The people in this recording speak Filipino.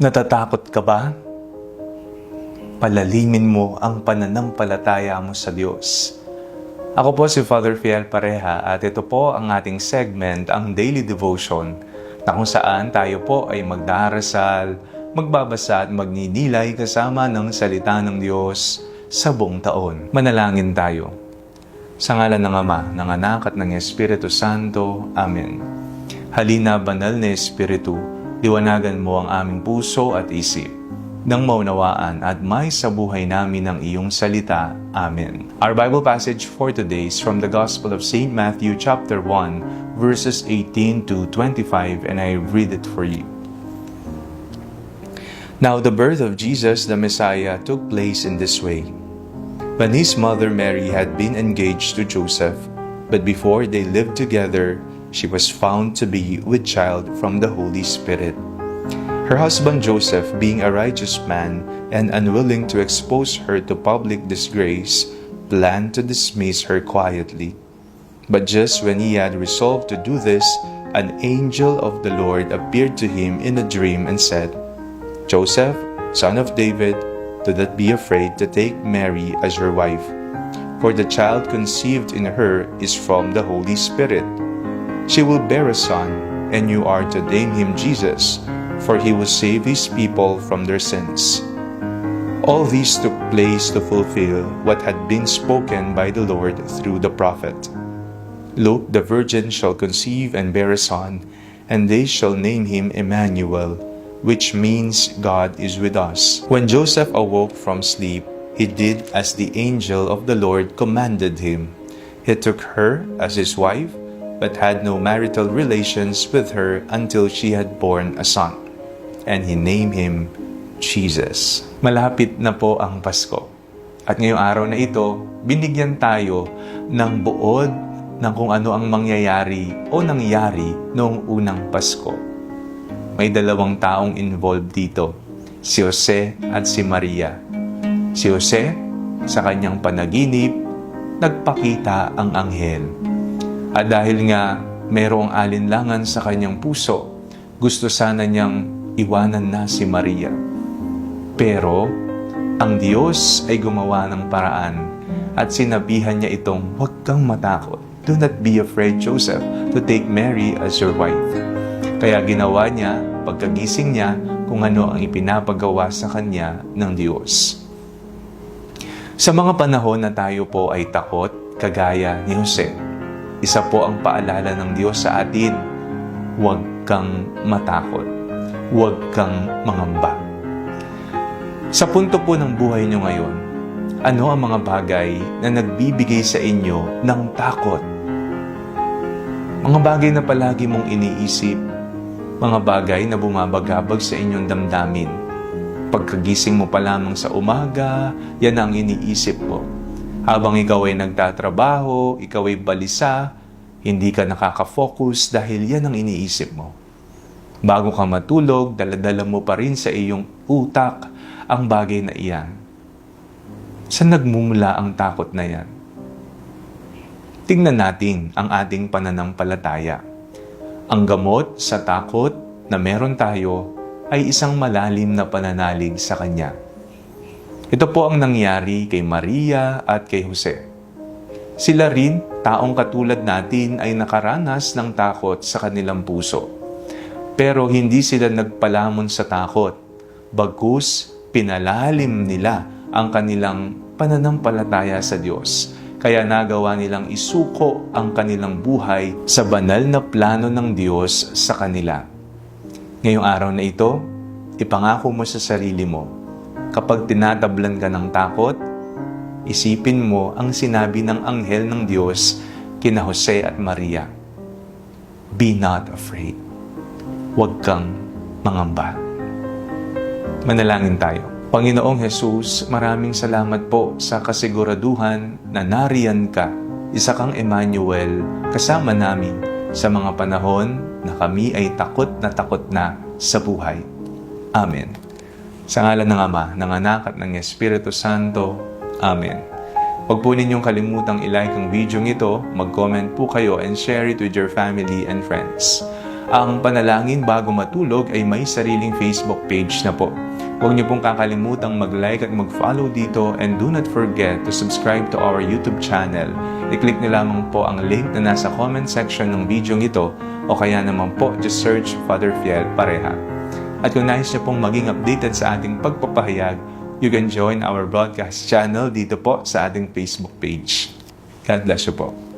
Natatakot ka ba? Palalimin mo ang pananampalataya mo sa Diyos. Ako po si Father Fiel Pareha at ito po ang ating segment, ang Daily Devotion, na kung saan tayo po ay magdarasal, magbabasa at magninilay kasama ng salita ng Diyos sa buong taon. Manalangin tayo. Sa ngalan ng Ama, ng Anak at ng Espiritu Santo. Amen. Halina, banal na Espiritu, liwanagan mo ang aming puso at isip, nang maunawaan at may sa buhay namin ang iyong salita. Amen. Our Bible passage for today is from the Gospel of St. Matthew chapter 1, verses 18 to 25, and I read it for you. Now the birth of Jesus the Messiah took place in this way. When his mother Mary had been engaged to Joseph, but before they lived together, she was found to be with child from the Holy Spirit. Her husband Joseph, being a righteous man and unwilling to expose her to public disgrace, planned to dismiss her quietly. But just when he had resolved to do this, an angel of the Lord appeared to him in a dream and said, "Joseph, son of David, do not be afraid to take Mary as your wife, for the child conceived in her is from the Holy Spirit. She will bear a son, and you are to name him Jesus, for he will save his people from their sins." All these took place to fulfill what had been spoken by the Lord through the prophet. "Look, the virgin shall conceive and bear a son, and they shall name him Emmanuel," which means God is with us. When Joseph awoke from sleep, he did as the angel of the Lord commanded him. He took her as his wife, but had no marital relations with her until she had borne a son, and he named him Jesus. Malapit na po ang Pasko. At ngayong araw na ito, binigyan tayo ng buod ng kung ano ang mangyayari o nangyari noong unang Pasko. May dalawang taong involved dito, si Jose at si Maria. Si Jose, sa kanyang panaginip, nagpakita ang anghel. At dahil nga merong alinlangan sa kanyang puso, gusto sana niyang iwanan na si Maria. Pero ang Diyos ay gumawa ng paraan at sinabihan niya itong, "Huwag kang matakot. Do not be afraid, Joseph, to take Mary as your wife." Kaya ginawa niya, pagkagising niya, kung ano ang ipinapagawa sa kanya ng Diyos. Sa mga panahon na tayo po ay takot, kagaya ni Jose, isa po ang paalala ng Diyos sa atin, huwag kang matakot. Huwag kang mangamba. Sa punto po ng buhay nyo ngayon, ano ang mga bagay na nagbibigay sa inyo ng takot? Mga bagay na palagi mong iniisip, mga bagay na bumabagabag sa inyong damdamin. Pagkagising mo pa lamang sa umaga, yan ang iniisip mo. Habang ikaw ay nagtatrabaho, ikaw ay balisa, hindi ka nakaka-focus dahil yan ang iniisip mo. Bago ka matulog, daladala mo pa rin sa iyong utak ang bagay na iyan. Saan nagmumula ang takot na yan? Tingnan natin ang ating pananampalataya. Ang gamot sa takot na meron tayo ay isang malalim na pananalig sa Kanya. Ito po ang nangyari kay Maria at kay Jose. Sila rin, taong katulad natin, ay nakaranas ng takot sa kanilang puso. Pero hindi sila nagpalamon sa takot. Bagkus, pinalalim nila ang kanilang pananampalataya sa Diyos. Kaya nagawa nilang isuko ang kanilang buhay sa banal na plano ng Diyos sa kanila. Ngayong araw na ito, ipangako mo sa sarili mo, kapag tinatablan ka ng takot, isipin mo ang sinabi ng anghel ng Diyos kina Jose at Maria. Be not afraid. Huwag kang mangamba. Manalangin tayo. Panginoong Jesus, maraming salamat po sa kasiguraduhan na nariyan ka, isa kang Emmanuel, kasama namin sa mga panahon na kami ay takot na sa buhay. Amen. Sa ngalan ng Ama, ng Anak at ng Espiritu Santo. Amen. Huwag po ninyong kalimutang i-like ang video ito, mag-comment po kayo and share it with your family and friends. Ang Panalangin Bago Matulog ay may sariling Facebook page na po. Huwag niyo pong kakalimutang mag-like at mag-follow dito, and do not forget to subscribe to our YouTube channel. I-click niyo lamang po ang link na nasa comment section ng video ito, o kaya naman po just search Father Fiel Pareha. At kung nais niyo pong maging updated sa ating pagpapahayag, you can join our broadcast channel dito po sa ating Facebook page. God bless you po.